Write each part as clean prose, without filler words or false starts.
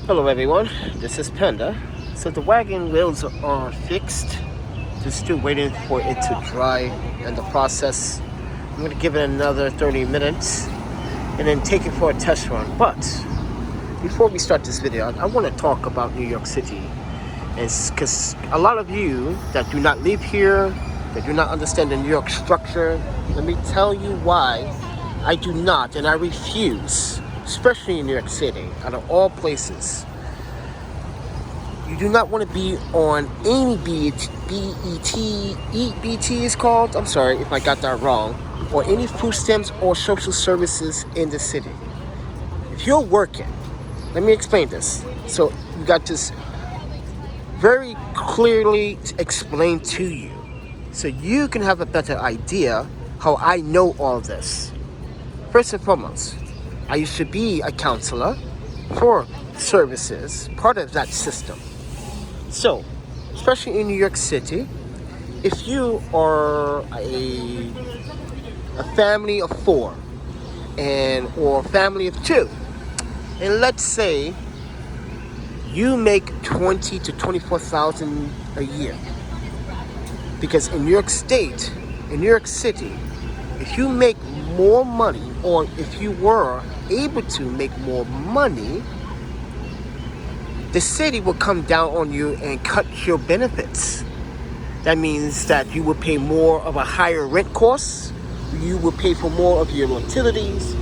Hello everyone, this is Panda. So the wagon wheels are fixed. Just still waiting for it to dry and the process. I'm going to give it another 30 minutes and then take it for a test run. But before we start this video, I want to talk about New York City. Because a lot of you that do not live here, that do not understand the New York structure, let me tell you why I do not and I refuse, especially in New York City, out of all places. You do not want to be on any EBT is called, I'm sorry if I got that wrong, or any food stamps or social services in the city. If you're working, let me explain this. So you got this very clearly explained to you, so you can have a better idea how I know all this. First and foremost, I used to be a counselor for services, part of that system. So, especially in New York City, if you are a family of 4 or family of 2, and let's say you make $20,000 to $24,000 a year, because in New York State, in New York City, if you make more money, or if you were able to make more money, the city will come down on you and cut your benefits. That means that you will pay more of a higher rent cost, you will pay for more of your utilities,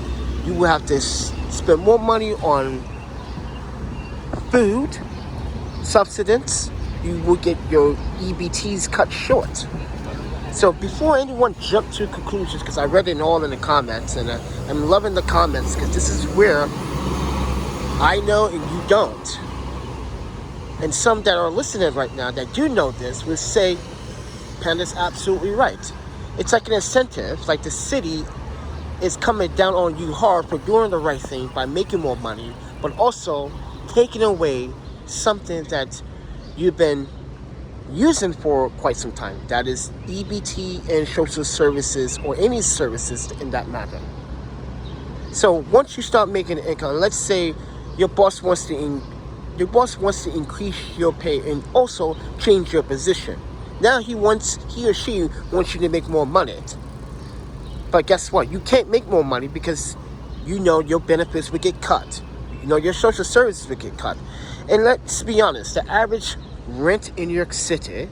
you will have to spend more money on food, subsistence, you will get your EBTs cut short. So before anyone jump to conclusions, because I read it all in the comments, and I'm loving the comments, because this is where I know and you don't. And some that are listening right now that do know this will say, Panda's absolutely right. It's like an incentive, like the city is coming down on you hard for doing the right thing by making more money, but also taking away something that you've been using for quite some time. That is EBT and social services, or any services in that matter. So once you start making income, let's say your boss wants to increase your pay and also change your position. Now he or she wants you to make more money. But guess what? You can't make more money because your benefits would get cut. Your social services would get cut. And let's be honest, the average rent in New York City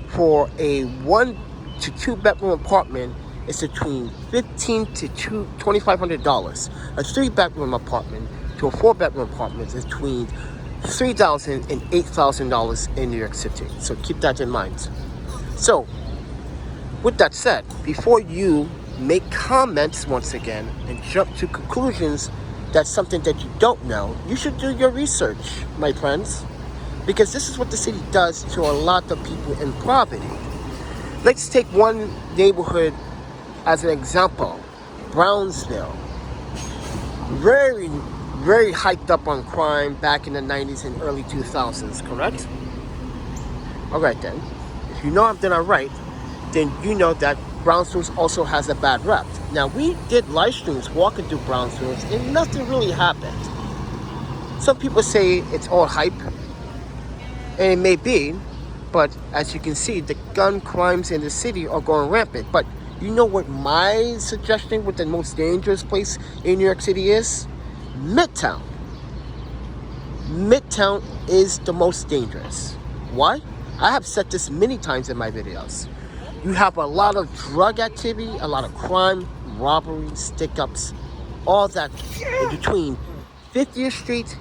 for a 1 to 2 bedroom apartment is between $1,500 to $2,500. A 3 bedroom apartment to a 4 bedroom apartment is between $3,000 and $8,000 in New York City. So keep that in mind. So with that said, before you make comments once again and jump to conclusions that's something that you don't know, you should do your research, my friends, because this is what the city does to a lot of people in poverty. Let's take one neighborhood as an example, Brownsville. Very, very hyped up on crime back in the 90s and early 2000s, correct? All right then, if you know I've done it right, then you know that Brownsville also has a bad rep. Now, we did live streams walking through Brownsville and nothing really happened. Some people say it's all hype, and it may be, but as you can see, the gun crimes in the city are going rampant. But you know what my suggestion with the most dangerous place in New York City is? Midtown. Midtown is the most dangerous. Why? I have said this many times in my videos. You have a lot of drug activity, a lot of crime, robbery, stick-ups, all that in between 50th Street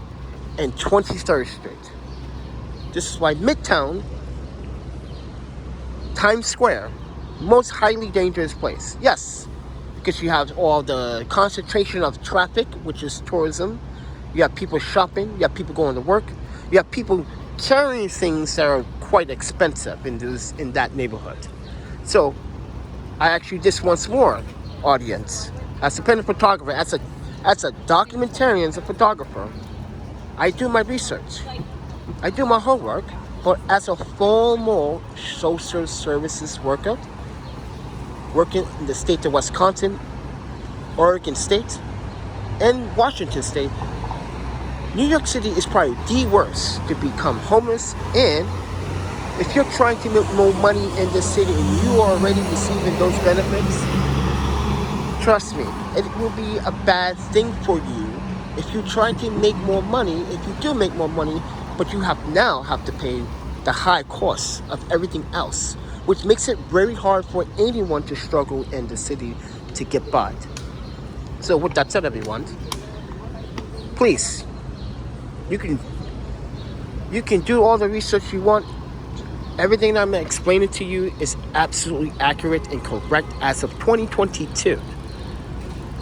and 23rd Street. This is why Midtown, Times Square, most highly dangerous place. Yes, because you have all the concentration of traffic, which is tourism. You have people shopping, you have people going to work, you have people carrying things that are quite expensive in that neighborhood. So I actually just once more, audience, as a pen photographer, as a documentarian, as a photographer, I do my research, I do my homework, but as a formal social services worker, working in the state of Wisconsin, Oregon State, and Washington State, New York City is probably the worst to become homeless, and if you're trying to make more money in this city and you are already receiving those benefits, trust me, it will be a bad thing for you if you're trying to make more money, if you do make more money, but you now have to pay the high costs of everything else, which makes it very hard for anyone to struggle in the city to get by. So with that said, everyone, please, you can do all the research you want. Everything I'm explaining to you is absolutely accurate and correct as of 2022.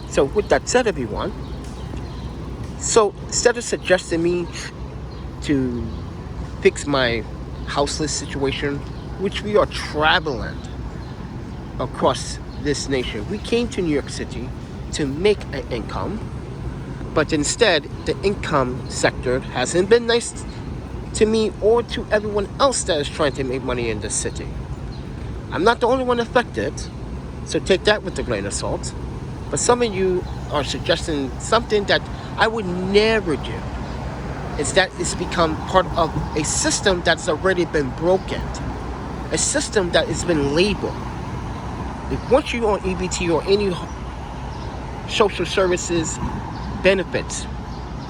So with that said, everyone, so instead of suggesting me to fix my houseless situation, which we are traveling across this nation, we came to New York City to make an income, but instead the income sector hasn't been nice to me or to everyone else that is trying to make money in this city. I'm not the only one affected, so take that with a grain of salt. But some of you are suggesting something that I would never do. Is that it's become part of a system that's already been broken. A system that has been labeled. If once you're on EBT or any social services benefits,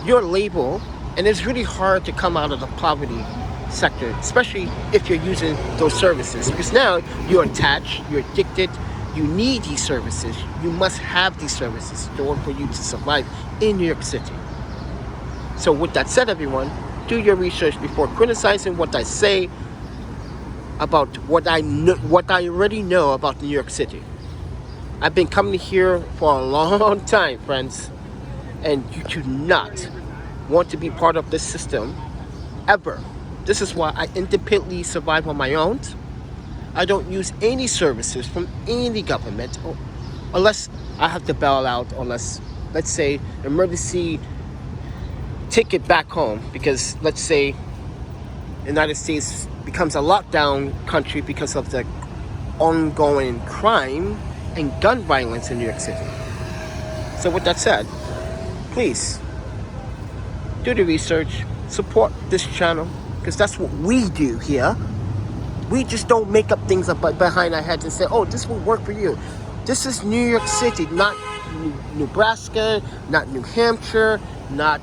you're labeled, and it's really hard to come out of the poverty sector, especially if you're using those services, because now you're attached, you're addicted, you need these services, you must have these services in order for you to survive in New York City. So with that said, everyone, do your research before criticizing what I say about what I already know about New York City. I've been coming here for a long time, friends, and you do not want to be part of this system ever. This is why I independently survive on my own. I don't use any services from any government unless I have to bail out, unless, let's say, emergency ticket back home, because let's say the United States becomes a lockdown country because of the ongoing crime and gun violence in New York City. So with that said, please do the research, support this channel, because that's what we do here. We just don't make up things up behind our heads and say, oh, this will work for you. This is New York City, not Nebraska, not New Hampshire, not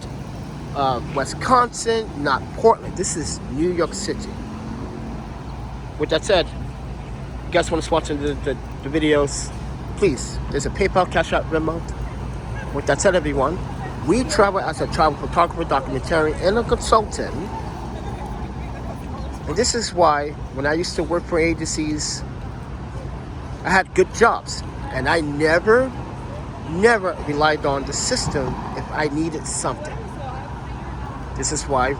Wisconsin, not Portland. This is New York City. With that said, you guys want to sponsor the videos, please, there's a PayPal, Cash App, Venmo. With that said, everyone, we travel as a travel photographer, documentarian, and a consultant. And this is why when I used to work for agencies, I had good jobs. And I never relied on the system if I needed something. This is why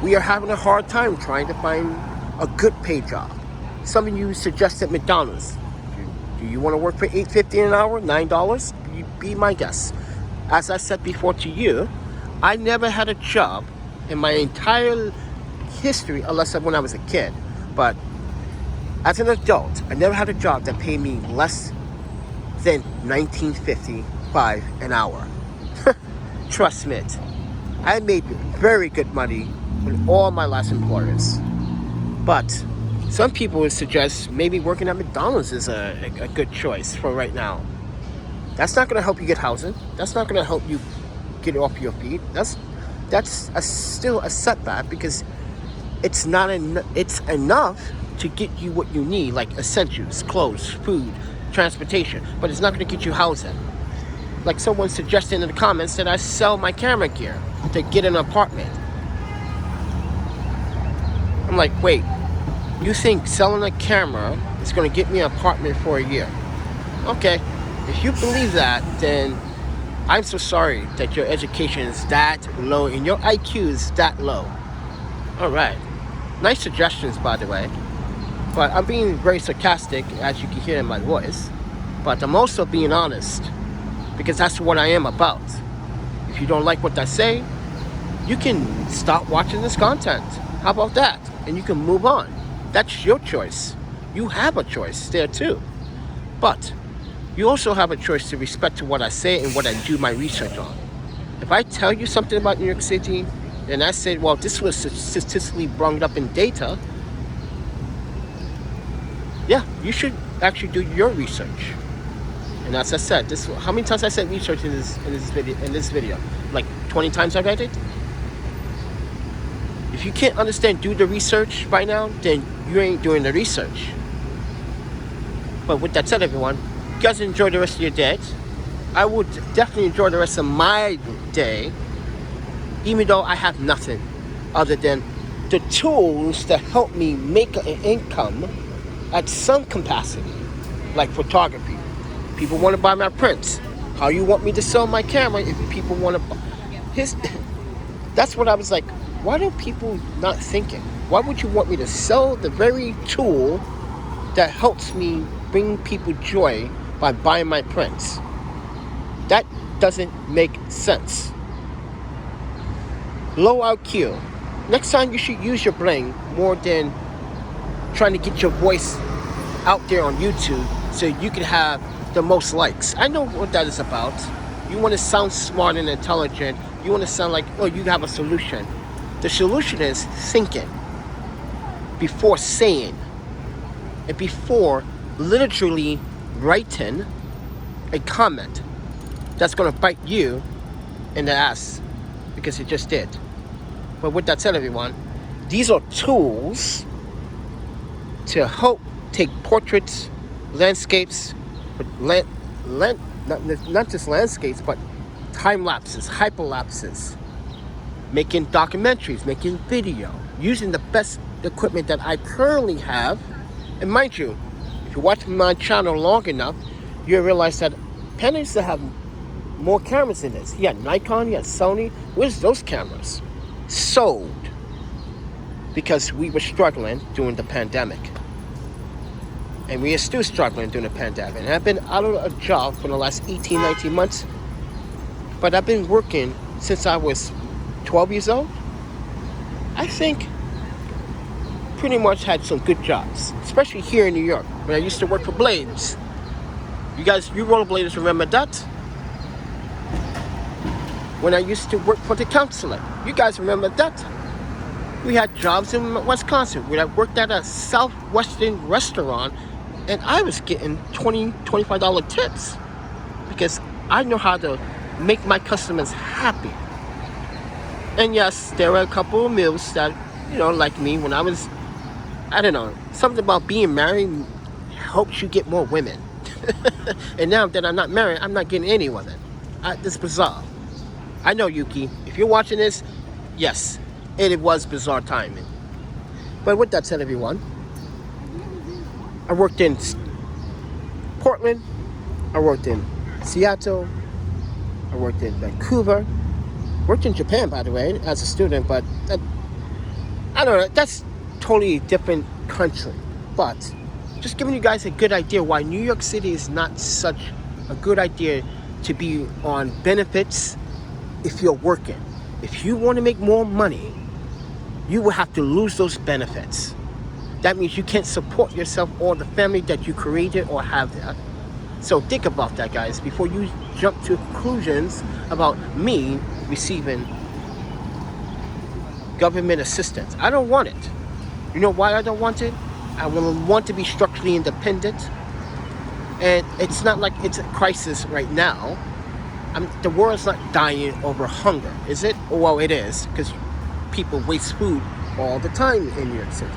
we are having a hard time trying to find a good paid job. Some of you suggested McDonald's. Do you want to work for $8.50 an hour, $9? Be my guest. As I said before to you, I never had a job in my entire history, unless when I was a kid. But as an adult, I never had a job that paid me less than $19.55 an hour. Trust me, I made very good money with all my last employers. But some people would suggest maybe working at McDonald's is a good choice for right now. That's not going to help you get housing. That's not going to help you get off your feet. That's still a setback, because it's not it's enough to get you what you need, like essentials, clothes, food, transportation, but it's not going to get you housing. Like someone suggested in the comments that I sell my camera gear to get an apartment. I'm like, wait, you think selling a camera is going to get me an apartment for a year? Okay, if you believe that, then I'm so sorry that your education is that low and your IQ is that low. All right, nice suggestions, by the way, but I'm being very sarcastic, as you can hear in my voice, but I'm also being honest, because that's what I am about. If you don't like what I say, you can stop watching this content. How about that? And you can move on. That's your choice. You have a choice there too. But you also have a choice to respect to what I say and what I do my research on. If I tell you something about New York City And I said, well, this was statistically brought up in data. Yeah, you should actually do your research. And as I said, this, how many times I said research in this video? Like 20 times I read it. If you can't understand, do the research by now, then you ain't doing the research. But with that said, everyone, you guys enjoy the rest of your day. I would definitely enjoy the rest of my day, even though I have nothing other than the tools that help me make an income at some capacity, like photography. People want to buy my prints. How you want me to sell my camera if people want to buy his? That's what I was like, why do people not thinking? Why would you want me to sell the very tool that helps me bring people joy by buying my prints? That doesn't make sense. Low IQ. Next time you should use your brain more than trying to get your voice out there on YouTube so you can have the most likes. I know what that is about. You want to sound smart and intelligent. You want to sound like, oh, you have a solution. The solution is thinking before saying and before literally writing a comment that's going to bite you in the ass, because it just did. But with that said, everyone, these are tools to help take portraits, landscapes, but not just landscapes, but time lapses, hyperlapses, making documentaries, making video, using the best equipment that I currently have. And mind you, if you watch my channel long enough, you'll realize that Panda used to have more cameras than this. He had Nikon, he had Sony. Where's those cameras? Sold. Because we were struggling during the pandemic. And we are still struggling during the pandemic. And I've been out of a job for the last 18, 19 months. But I've been working since I was 12 years old. I think pretty much had some good jobs, especially here in New York, when I used to work for Blades. You guys, you rollerbladers remember that? When I used to work for the consulate. You guys remember that? We had jobs in Wisconsin where I worked at a Southwestern restaurant, and I was getting $20, $25 tips because I know how to make my customers happy. And yes, there were a couple of meals that, you know, like me, when I was, I don't know, something about being married helps you get more women. And now that I'm not married, I'm not getting any women. It's bizarre. I know, Yuki, if you're watching this, yes, it was bizarre timing. But with that said, everyone, I worked in Portland, I worked in Seattle, I worked in Vancouver, worked in Japan, by the way, as a student, but I don't know, that's totally different country. But just giving you guys a good idea why New York City is not such a good idea to be on benefits if you're working. If you want to make more money, you will have to lose those benefits. That means you can't support yourself or the family that you created or have there. So think about that, guys, before you jump to conclusions about me receiving government assistance. I don't want it. You know why I don't want it? I want to be structurally independent. And it's not like it's a crisis right now. The world's not dying over hunger, is it? Well, it is, because people waste food all the time in New York City.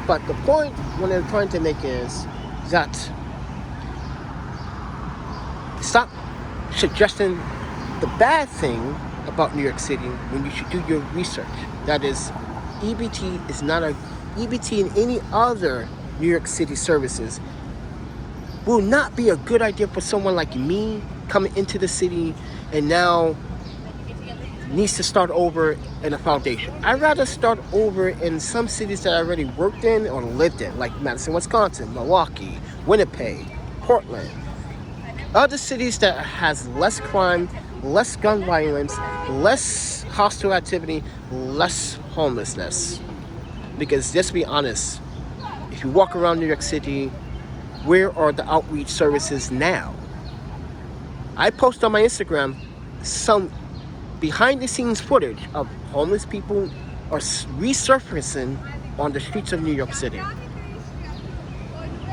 But the point what I'm trying to make is that stop suggesting the bad thing about New York City when you should do your research. That is, EBT is not a EBT and any other New York City services will not be a good idea for someone like me coming into the city and now needs to start over in a foundation. I'd rather start over in some cities that I already worked in or lived in, like Madison, Wisconsin, Milwaukee, Winnipeg, Portland. Other cities that has less crime, less gun violence, less hostile activity, less homelessness. Because let's be honest, if you walk around New York City, where are the outreach services now? I post on my Instagram some behind the scenes footage of homeless people are resurfacing on the streets of New York City.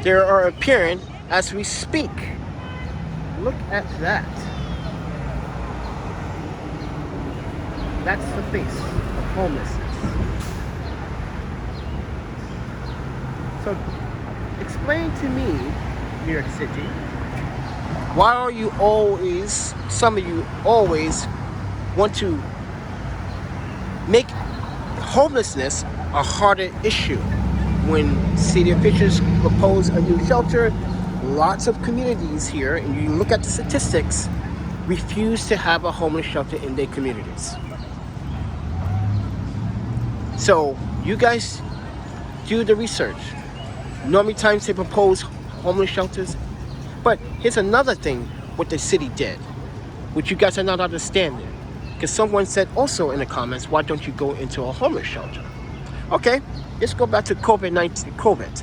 They are appearing as we speak. Look at that. That's the face of homelessness. So explain to me, New York City, why are you always, some of you always want to make homelessness a harder issue? When city officials propose a new shelter, lots of communities here, and you look at the statistics, refuse to have a homeless shelter in their communities. So you guys do the research. Normally times they propose homeless shelters, but here's another thing what the city did, which you guys are not understanding. Because someone said also in the comments, why don't you go into a homeless shelter? Okay, let's go back to COVID.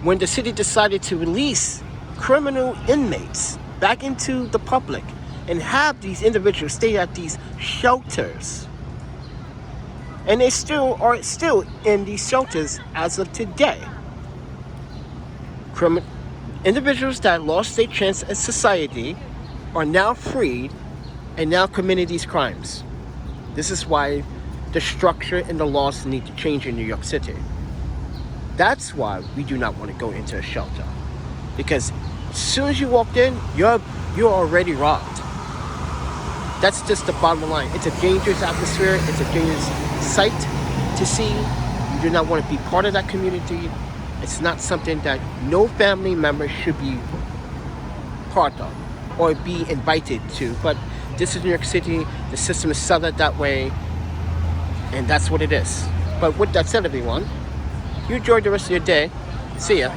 When the city decided to release criminal inmates back into the public and have these individuals stay at these shelters. And they are still in these shelters as of today. Individuals that lost their chance in society are now freed and now committing these crimes. This is why the structure and the laws need to change in New York City. That's why we do not want to go into a shelter. Because as soon as you walked in, you're already robbed. That's just the bottom line. It's a dangerous atmosphere. It's a dangerous sight to see. You do not want to be part of that community. It's not something that no family member should be part of or be invited to. But this is New York City. The system is set up that way. And that's what it is. But with that said, everyone, you enjoy the rest of your day. See ya.